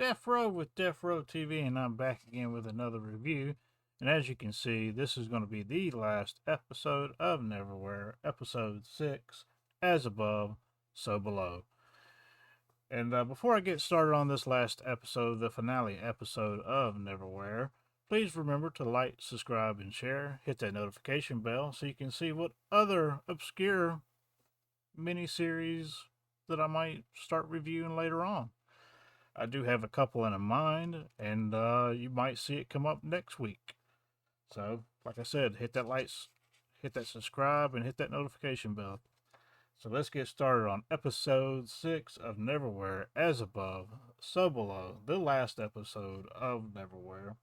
Deafrowe with Deafrowe TV, and I'm back again with another review. And as you can see, this is going to be the last episode of Neverwhere, episode 6, As Above, So Below. And before I get started on this last episode, the finale episode of Neverwhere, please remember to like, subscribe, and share. Hit that notification bell so you can see what other obscure miniseries that I might start reviewing later on. I do have a couple in mind, and you might see it come up next week. So, like I said, hit that likes, hit that subscribe, and hit that notification bell. So let's get started on episode 6 of Neverwhere, As Above, So Below, the last episode of Neverwhere.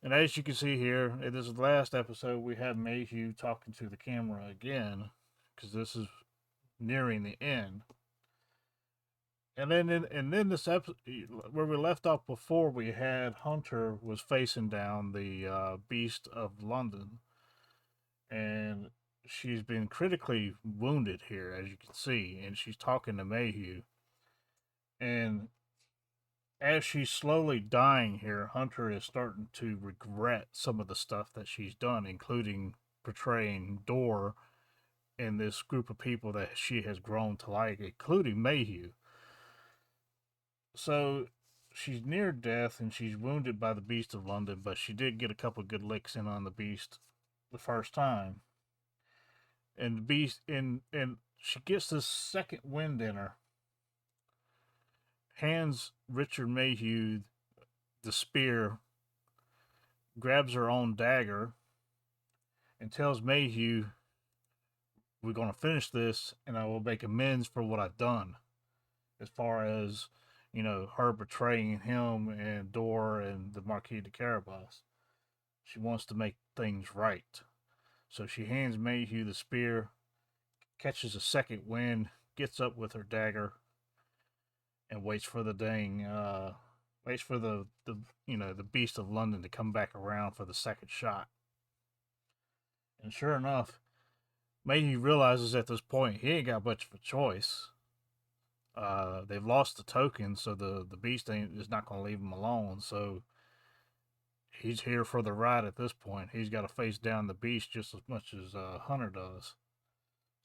And as you can see here, in this last episode, we have Mayhew talking to the camera again, because this is nearing the end. And then this episode, where we left off before, we had Hunter was facing down the Beast of London, and she's been critically wounded here, as you can see, and she's talking to Mayhew. And as she's slowly dying here, Hunter is starting to regret some of the stuff that she's done, including portraying Dor in this group of people that she has grown to like, including Mayhew. So she's near death and she's wounded by the Beast of London, but she did get a couple good licks in on the Beast the first time. And the Beast and she gets this second wind in her, hands Richard Mayhew the spear, grabs her own dagger, and tells Mayhew, "We're gonna finish this, and I will make amends for what I've done." As far as her betraying him and Dor and the Marquis de Carabas. She wants to make things right. So she hands Mayhew the spear, catches a second wind, gets up with her dagger, and waits for the Beast of London to come back around for the second shot. And sure enough, Mayhew realizes at this point he ain't got much of a choice. They've lost the token, so the Beast is not going to leave him alone. So he's here for the ride at this point. He's got to face down the Beast just as much as Hunter does.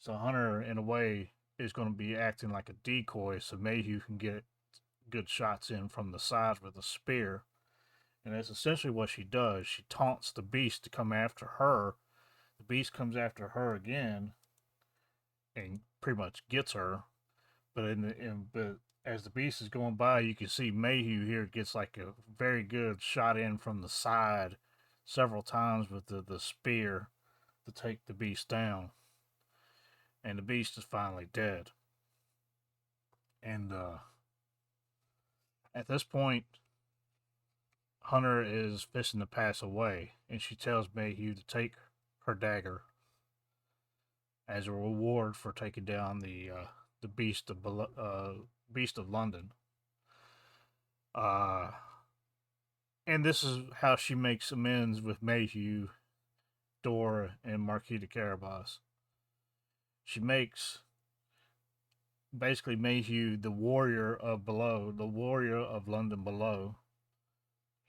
So Hunter, in a way, is going to be acting like a decoy so Mayhew can get good shots in from the side with a spear. And that's essentially what she does. She taunts the Beast to come after her. The Beast comes after her again and pretty much gets her. But as the Beast is going by, you can see Mayhew here gets like a very good shot in from the side several times with the spear to take the Beast down. And the Beast is finally dead. And at this point, Hunter is fixing to pass away, and she tells Mayhew to take her dagger as a reward for taking down the Beast of London. Uh, and this is how she makes amends with Mayhew, Dor, and Marquis de Carabas. She makes basically Mayhew the warrior of below, the warrior of London below,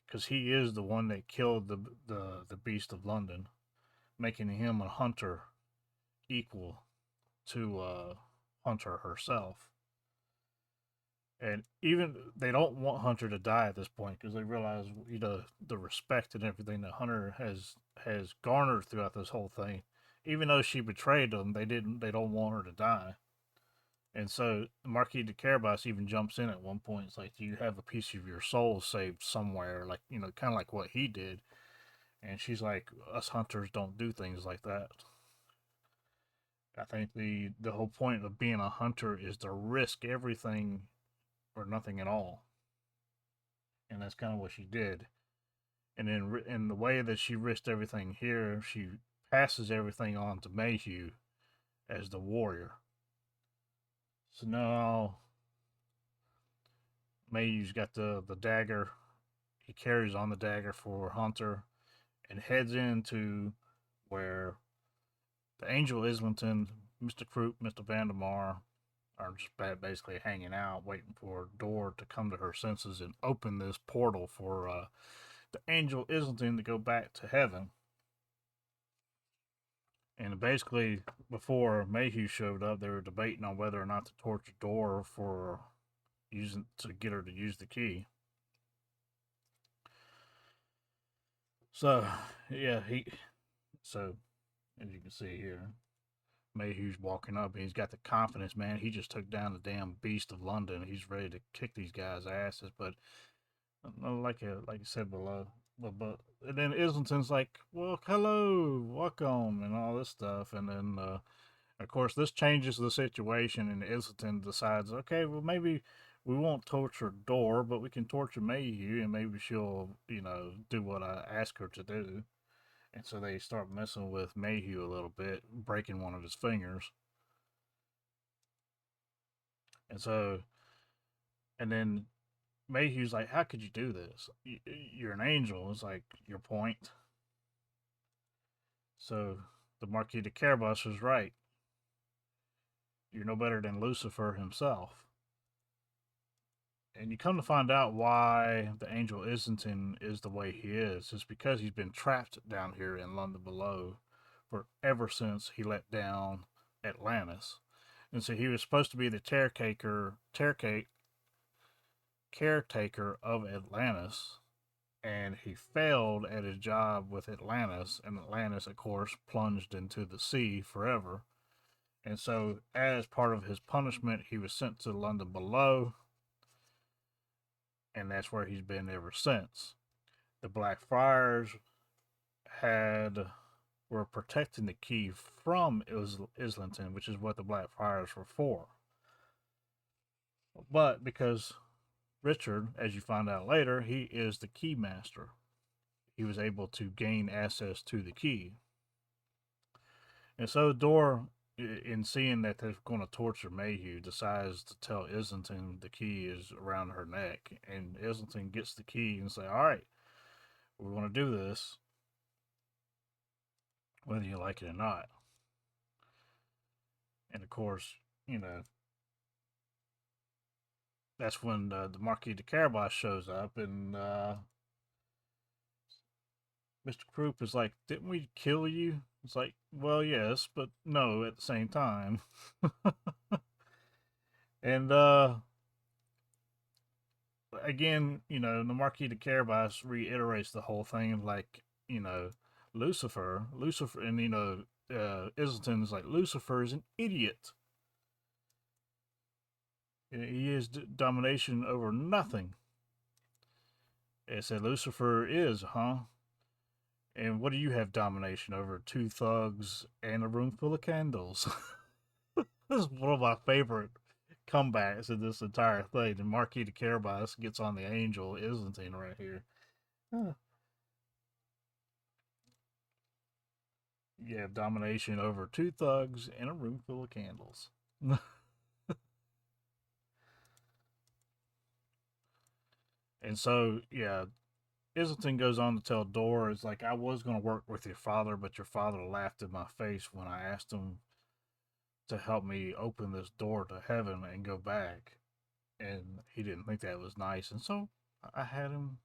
because he is the one that killed the Beast of London, making him a hunter equal to Hunter herself. And even they don't want Hunter to die at this point because they realize the respect and everything that Hunter has garnered throughout this whole thing. Even though she betrayed them, they don't want her to die. And so Marquis de Carabas even jumps in at one point. It's like, do you have a piece of your soul saved somewhere? Like, kind of like what he did. And she's like, us hunters don't do things like that. I think the whole point of being a hunter is to risk everything or nothing at all. And that's kind of what she did. And in the way that she risked everything here, she passes everything on to Mayhew as the warrior. So now Mayyu's got the dagger. He carries on the dagger for Hunter and heads into where the Angel Islington, Mr. Croup, Mr. Vandemar, are just basically hanging out, waiting for a door to come to her senses and open this portal for the angel Islington to go back to heaven. And basically, before Mayhew showed up, they were debating on whether or not to torch the door for using to get her to use the key. So, yeah, so as you can see here, Mayhew's walking up and he's got the confidence, man. He just took down the damn beast of London. He's ready to kick these guys' asses. But like you said below, but and then Islington's like, well, hello, welcome, and all this stuff, and then of course this changes the situation, and Islington decides, okay, well maybe we won't torture Door, but we can torture Mayhew, and maybe she'll do what I ask her to do. And so they start messing with Mayhew a little bit, breaking one of his fingers. And so, and then Mayhew's like, "How could you do this? You're an angel." It's like your point. So the Marquis de Carabas was right. You're no better than Lucifer himself. And you come to find out why the angel Islington is the way he is. It's because he's been trapped down here in London below for ever since he let down Atlantis. And so he was supposed to be the caretaker of Atlantis, and he failed at his job with Atlantis, and Atlantis, of course, plunged into the sea forever. And so, as part of his punishment, he was sent to London below, and that's where he's been ever since. The Black Friars had were protecting the key from Islington, which is what the Black Friars were for. But because Richard, as you find out later, he is the key master. He was able to gain access to the key. And so Dora, in seeing that they're going to torture Mayhew, decides to tell Islington the key is around her neck. And Islington gets the key and say, all right, we're going to do this, whether you like it or not. And of course, you know, that's when the Marquis de Carabas shows up, and Mr. Croup is like, didn't we kill you? It's like, well, yes, but no at the same time. And again, the Marquis de Carabas reiterates the whole thing of like, Lucifer, and Islington is like, Lucifer is an idiot. He has domination over nothing. It said Lucifer is, huh? And what do you have domination over? Two thugs and a room full of candles. This is one of my favorite comebacks in this entire thing. And Marquis de Carabas gets on the angel Islington right here. Huh. You have domination over two thugs and a room full of candles. And so, yeah, Islington goes on to tell Dora, it's like, I was going to work with your father, but your father laughed in my face when I asked him to help me open this door to heaven and go back. And he didn't think that was nice. And so I had him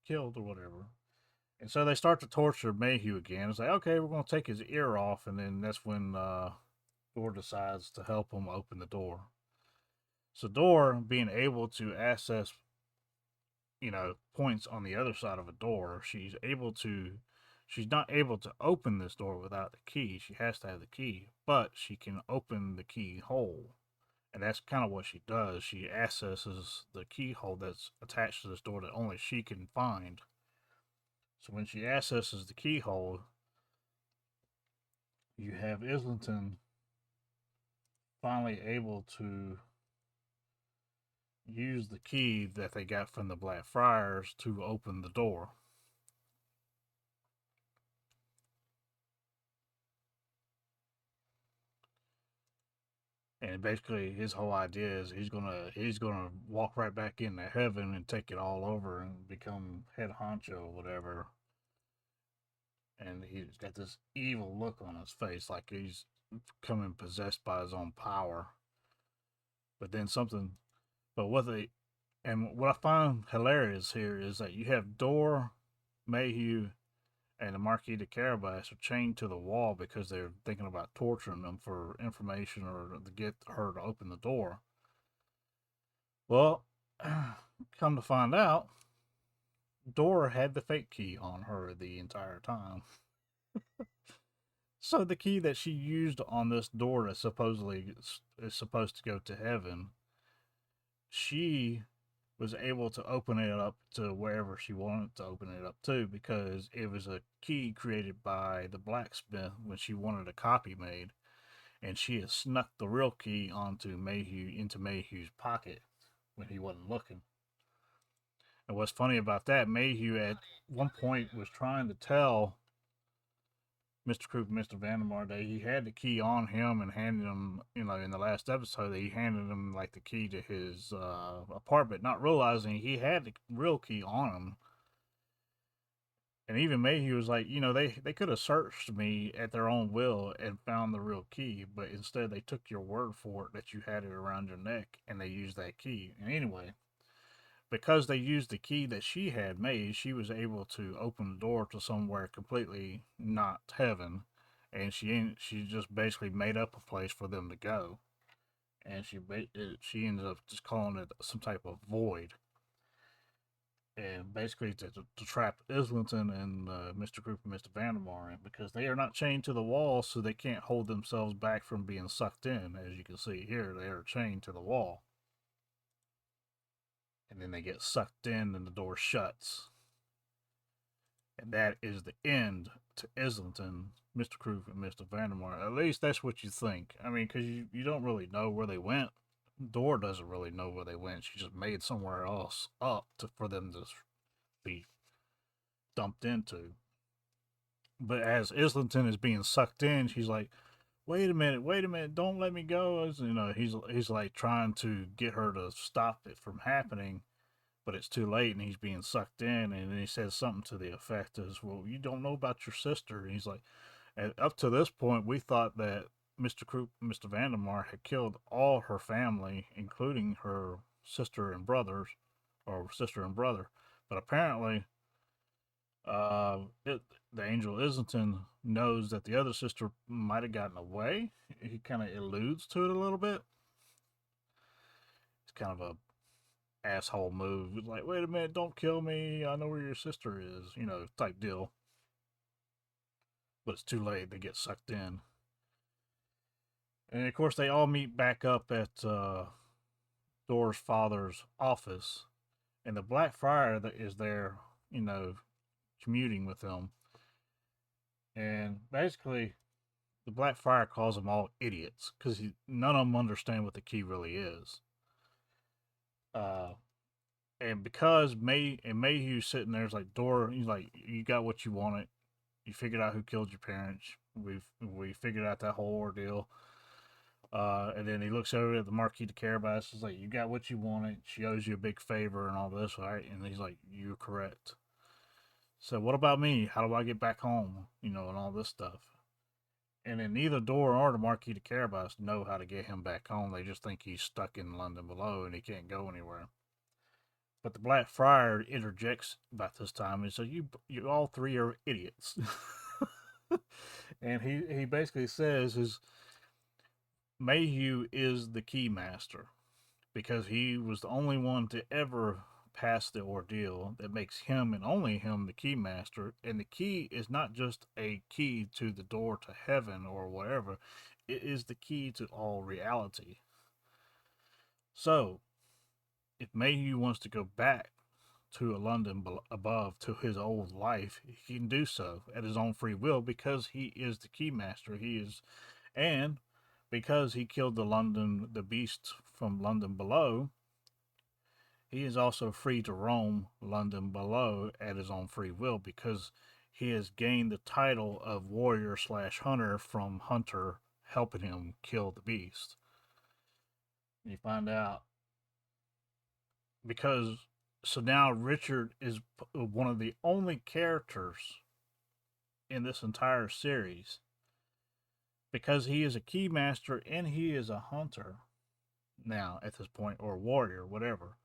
killed or whatever. And so they start to torture Mayhew again. It's like, okay, we're going to take his ear off. And then that's when Dora decides to help him open the door. So Dora, being able to access, points on the other side of a door, she's not able to open this door without the key. She has to have the key, but she can open the keyhole. And that's kind of what she does. She accesses the keyhole that's attached to this door that only she can find. So when she accesses the keyhole, you have Islington finally able to use the key that they got from the Black Friars to open the door. And basically, his whole idea is he's gonna walk right back into heaven and take it all over and become head honcho or whatever. And he's got this evil look on his face, like he's becoming possessed by his own power. But then something, but what they, and what I find hilarious here is that you have Dor, Mayhew, and the Marquis de Carabas are chained to the wall because they're thinking about torturing them for information or to get her to open the door. Well, come to find out, Dora had the fake key on her the entire time. So the key that she used on this door that supposedly is supposed to go to heaven, she was able to open it up to wherever she wanted to open it up to because it was a key created by the blacksmith when she wanted a copy made, and she had snuck the real key onto Mayhew into Mayhew's pocket when he wasn't looking. And what's funny about that, Mayhew at one point was trying to tell Mr. Croup and Mr. Vandermar that he had the key on him and handed him, in the last episode, that he handed him like the key to his apartment, not realizing he had the real key on him. And even Mayhew was like, they could have searched me at their own will and found the real key, but instead they took your word for it that you had it around your neck and they used that key. And anyway, because they used the key that she had made, she was able to open the door to somewhere completely not heaven, and she just basically made up a place for them to go, and she ended up just calling it some type of void, and basically to trap Islington and Mr. Group and Mr. Vandermar in because they are not chained to the wall, so they can't hold themselves back from being sucked in. As you can see here, they are chained to the wall and then they get sucked in and the door shuts. And that is the end to Islington, Mr. Krug, and Mr. Vandermeer. At least that's what you think. I mean, because you don't really know where they went. Dora doesn't really know where they went. She just made somewhere else up for them to be dumped into. But as Islington is being sucked in, she's like, wait a minute, don't let me go. He's like trying to get her to stop it from happening, but it's too late and he's being sucked in. And then he says something to the effect as, well, you don't know about your sister. And he's like, and up to this point, we thought that Mr. Kroop, Mr. Vandemar had killed all her family, including her sister and brothers, or sister and brother. But apparently, uh, it, the angel Islington knows that the other sister might have gotten away. He kind of alludes to it a little bit. It's kind of a asshole move. It's like, wait a minute, don't kill me. I know where your sister is, type deal. But it's too late. They get sucked in. And of course, they all meet back up at Dora's father's office. And the Black Friar that is there, commuting with them. And basically, the Black Friar calls them all idiots because none of them understand what the key really is. Uh, and because Mayhew's sitting there, is like, Dora, he's like, you got what you wanted. You figured out who killed your parents. We figured out that whole ordeal. And then he looks over at the Marquis de Carabas. He's like, you got what you wanted. She owes you a big favor and all this, right? And he's like, you're correct. So what about me? How do I get back home? And all this stuff. And then neither Dora or the Marquis de Carabas know how to get him back home. They just think he's stuck in London below and he can't go anywhere. But the Black Friar interjects about this time and says, "You all three are idiots." And he basically says his Mayhew is the key master because he was the only one to ever pass the ordeal that makes him and only him the key master. And the key is not just a key to the door to heaven or whatever, it is the key to all reality. So, if Mayhew wants to go back to a London above to his old life, he can do so at his own free will because he is the key master. And because he killed the beast from London below, he is also free to roam London below at his own free will because he has gained the title of warrior slash hunter from Hunter helping him kill the beast. And you find out because so now Richard is one of the only characters in this entire series because he is a keymaster and he is a hunter. now at this point, or warrior, whatever.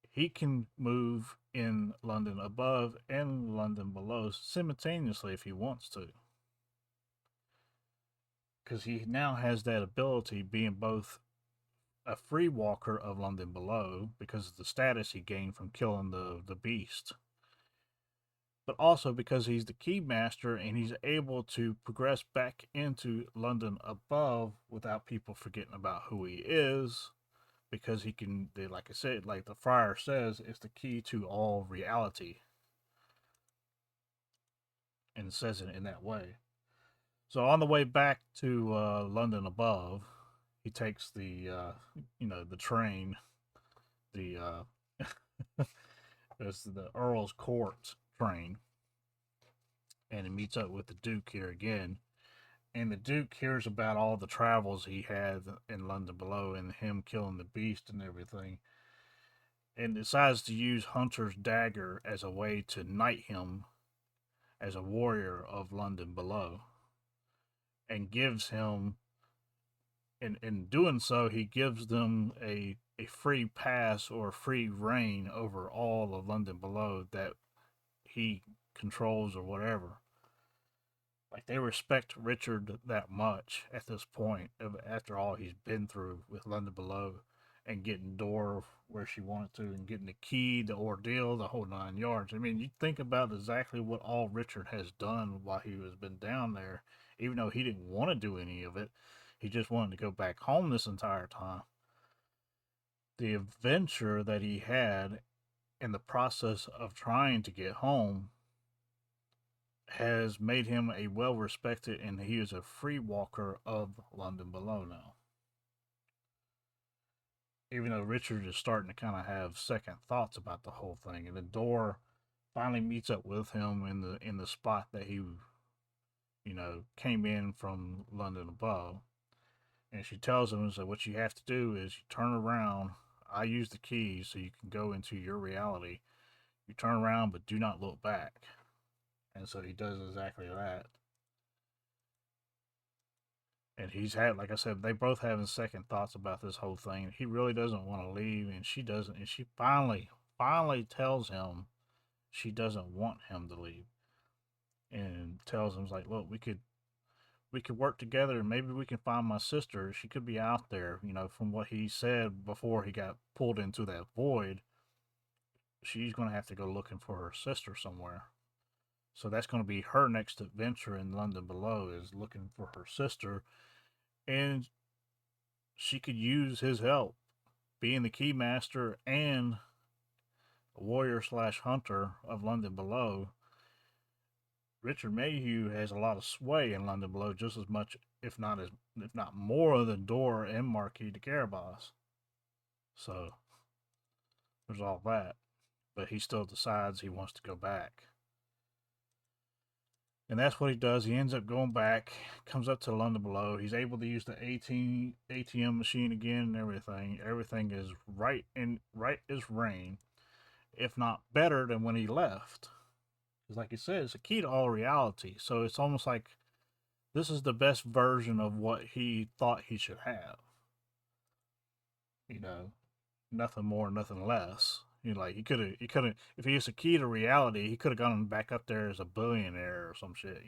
He can move in London above and London below simultaneously if he wants to, because he now has that ability, being both a free walker of London below because of the status he gained from killing the beast, but also because he's the key master and he's able to progress back into London above without people forgetting about who he is, because he can, like I said, like the friar says, it's the key to all reality, and it says it in that way. So on the way back to London above, he takes the train, the it's the Earl's Court train, and he meets up with the Duke here again. And the Duke hears about all the travels he had in London below and him killing the beast and everything, and decides to use Hunter's dagger as a way to knight him as a warrior of London below, and gives him, in doing so, he gives them a free pass or free reign over all of London below that he controls or whatever. Like, they respect Richard that much at this point, after all he's been through with London below, and getting Dora where she wanted to, and getting the key, the ordeal, the whole 9 yards. I mean, you think about exactly what all Richard has done while he has been down there, even though he didn't want to do any of it. He just wanted to go back home this entire time. The adventure that he had in the process of trying to get home has made him a well respected, and he is a free walker of London below now. Even though Richard is starting to kind of have second thoughts about the whole thing, and the door finally meets up with him in the spot that he came in from London above, and she tells him, so what you have to do is you turn around. I use the keys so you can go into your reality. You turn around, but do not look back. And so he does exactly that. And he's had, like I said, they both having second thoughts about this whole thing. He really doesn't want to leave, and she doesn't. And she finally tells him she doesn't want him to leave, and tells him, like, look, we could work together, and maybe we can find my sister. She could be out there. From what he said before he got pulled into that void, she's going to have to go looking for her sister somewhere. So that's going to be her next adventure in London below, is looking for her sister, and she could use his help, being the keymaster and warrior slash hunter of London below. Richard Mayhew has a lot of sway in London below, just as much, if not more, than Dora and Marquis de Carabas. So there's all that, but he still decides he wants to go back. And that's what he does. He ends up going back, comes up to London below. He's able to use the ATM machine again and everything. Everything is right as rain, if not better than when he left. Because, like he said, it's a key to all reality. So it's almost like this is the best version of what he thought he should have. You know, nothing more, nothing less. Like he could have, if he used a key to reality, he could have gone back up there as a billionaire or some shit.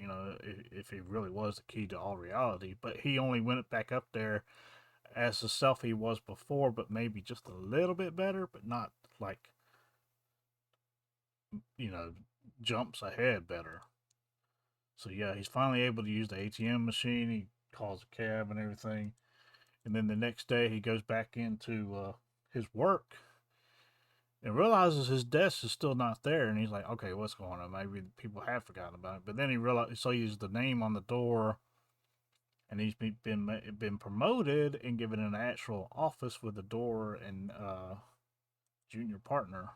If he really was the key to all reality. But he only went back up there as the self he was before, but maybe just a little bit better, but not like you know jumps ahead better. So yeah, he's finally able to use the ATM machine. He calls a cab and everything, and then the next day he goes back into his work and realizes his desk is still not there. And he's like, okay, what's going on? Maybe people have forgotten about it. But then he realized, so he used the name on the door, and he's been promoted and given an actual office with a door and junior partner.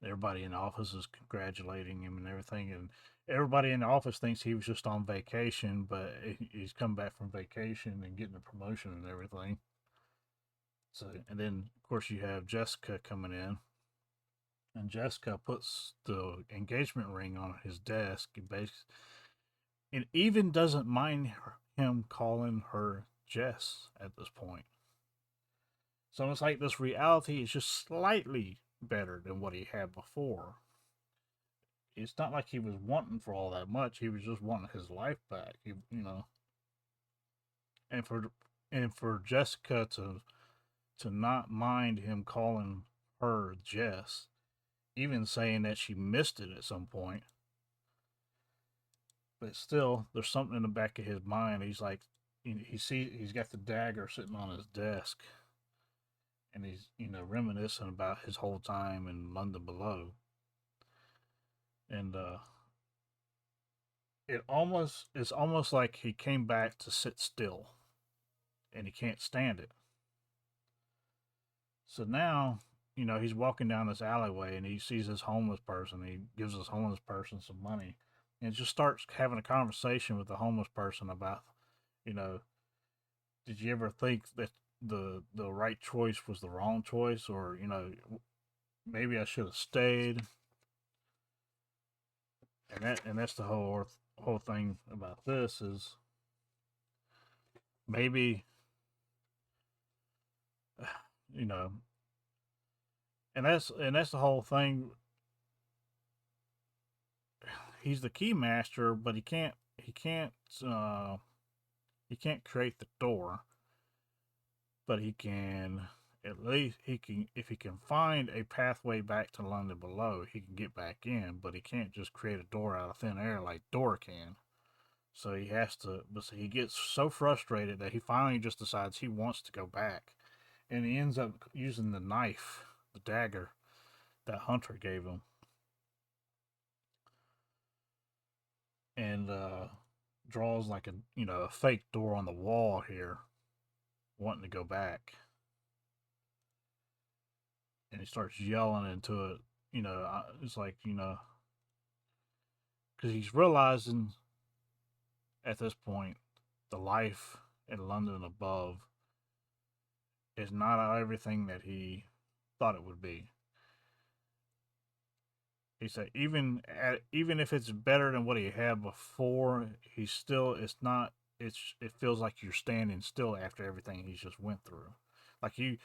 Everybody in the office is congratulating him and everything, and everybody in the office thinks he was just on vacation, but he's come back from vacation and getting a promotion and everything. So, and then of course you have Jessica coming in, and Jessica puts the engagement ring on his desk, and even doesn't mind him calling her Jess at this point. So it's like this reality is just slightly better than what he had before. It's not like he was wanting for all that much. He was just wanting his life back. And for Jessica to not mind him calling her Jess, even saying that she missed it at some point. But still, there's something in the back of his mind. He's like, he's got the dagger sitting on his desk, and he's reminiscing about his whole time in London Below, and it's almost like he came back to sit still, and he can't stand it. So now, he's walking down this alleyway and he sees this homeless person. He gives this homeless person some money and just starts having a conversation with the homeless person about, you know, did you ever think that the right choice was the wrong choice, or maybe I should have stayed. And that's the whole thing about this is maybe you know, and that's the whole thing. He's the key master, but uh he can't create the door, but he can at least he can if he can find a pathway back to London Below, he can get back in, but he can't just create a door out of thin air like Door can. So he has to, but he gets so frustrated that he finally just decides he wants to go back, and he ends up using the knife, the dagger that Hunter gave him, and draws like a fake door on the wall here, wanting to go back, and he starts yelling into it. It's like because he's realizing at this point the life in London above is not everything that he thought it would be. He said even if it's better than what he had before, he's still it's not it feels like you're standing still after everything he's just went through. Like you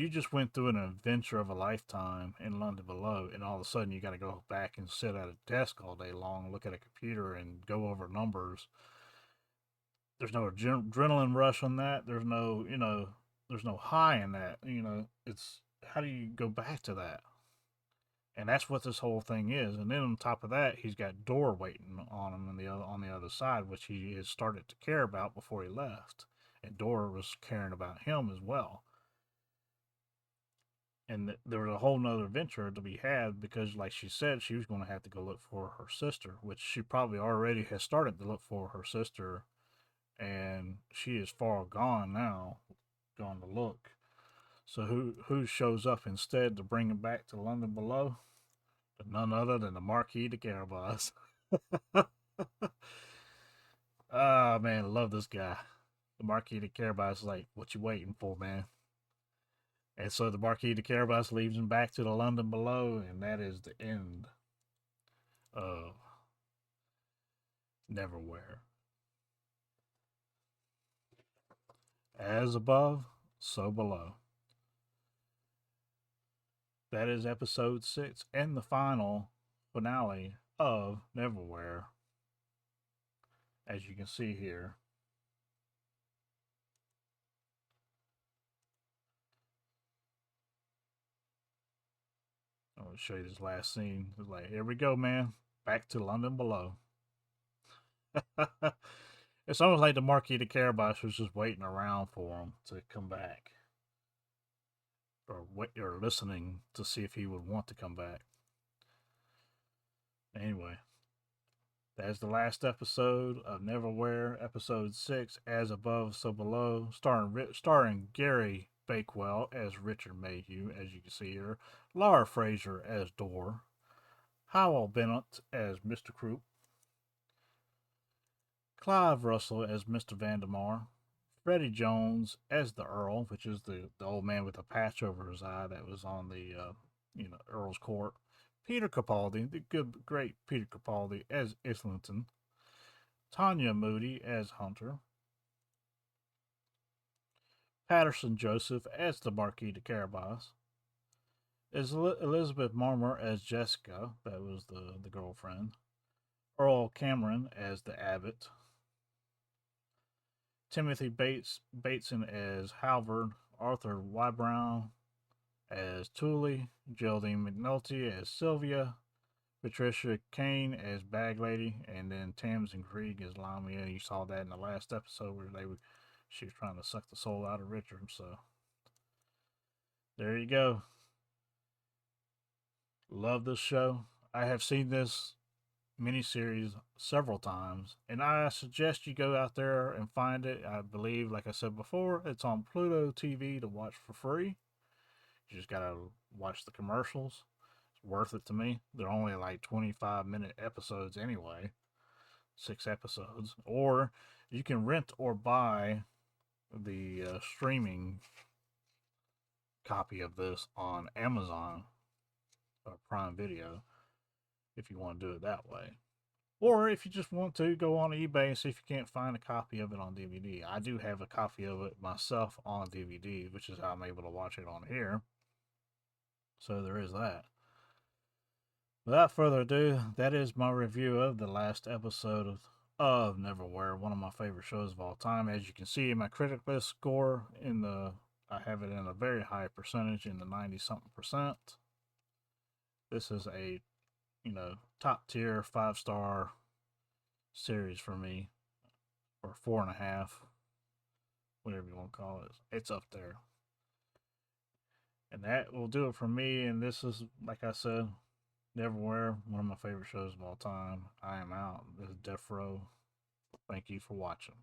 just went through an adventure of a lifetime in London Below, and all of a sudden you got to go back and sit at a desk all day long, look at a computer, and go over numbers. There's no adrenaline rush on that. There's no high in that. It's how do you go back to that? And that's what this whole thing is. And then on top of that, he's got Door waiting on him on the other side, which he has started to care about before he left, and Door was caring about him as well. And there was a whole nother adventure to be had because, like she said, she was going to have to go look for her sister, which she probably already has started to look for her sister, and she is far gone now, gone to look. So who shows up instead to bring him back to London Below? None other than the Marquis de Carabas. Ah, man, I love this guy. The Marquis de Carabas is like, what you waiting for, man? And so the Marquis de Carabas leads him back to the London Below, and that is the end of Neverwhere. As above, so below. That is episode 6 and the final finale of Neverwhere. As you can see here, I'm going to show you this last scene. It's like, here we go, man. Back to London Below. It's almost like the Marquis de Carabas was just waiting around for him to come back, or listening to see if he would want to come back. Anyway, that's the last episode of Neverwhere, episode 6, As Above, So Below, starring Gary Bakewell as Richard Mayhew, as you can see here, Laura Fraser as Door, Howell Bennett as Mr. Croup, Clive Russell as Mr. Vandemar, Freddie Jones as the Earl, which is the old man with a patch over his eye that was on the Earl's court. Peter Capaldi, the good great Peter Capaldi as Islington. Tanya Moody as Hunter. Patterson Joseph as the Marquis de Carabas, is Elizabeth Marmer as Jessica, that was the girlfriend, Earl Cameron as the abbot, Timothy Bateson as Halvard, Arthur Wybrow as Thule, Geraldine McNulty as Sylvia, Patricia Kane as Bag Lady, and then Tamsin Krieg as Lamia. You saw that in the last episode where she was trying to suck the soul out of Richard. So there you go. Love this show. I have seen this miniseries several times, and I suggest you go out there and find it. I believe, like I said before, it's on Pluto TV to watch for free. You just gotta watch the commercials. It's worth it to me. They're only like 25-minute episodes anyway, 6 episodes. Or you can rent or buy the streaming copy of this on Amazon or Prime Video if you want to do it that way. Or if you just want to, go on eBay and see if you can't find a copy of it on DVD. I do have a copy of it myself on DVD, which is how I'm able to watch it on here. So there is that. Without further ado, that is my review of the last episode of Neverwhere, one of my favorite shows of all time. As you can see in my critic list score, I have it in a very high percentage, in the 90 something percent. This is a top tier 5-star series for me, or 4.5, whatever you want to call it. It's up there. And that will do it for me. And this is, like I said, Neverwhere, one of my favorite shows of all time. I am out. This is Deafrowe. Thank you for watching.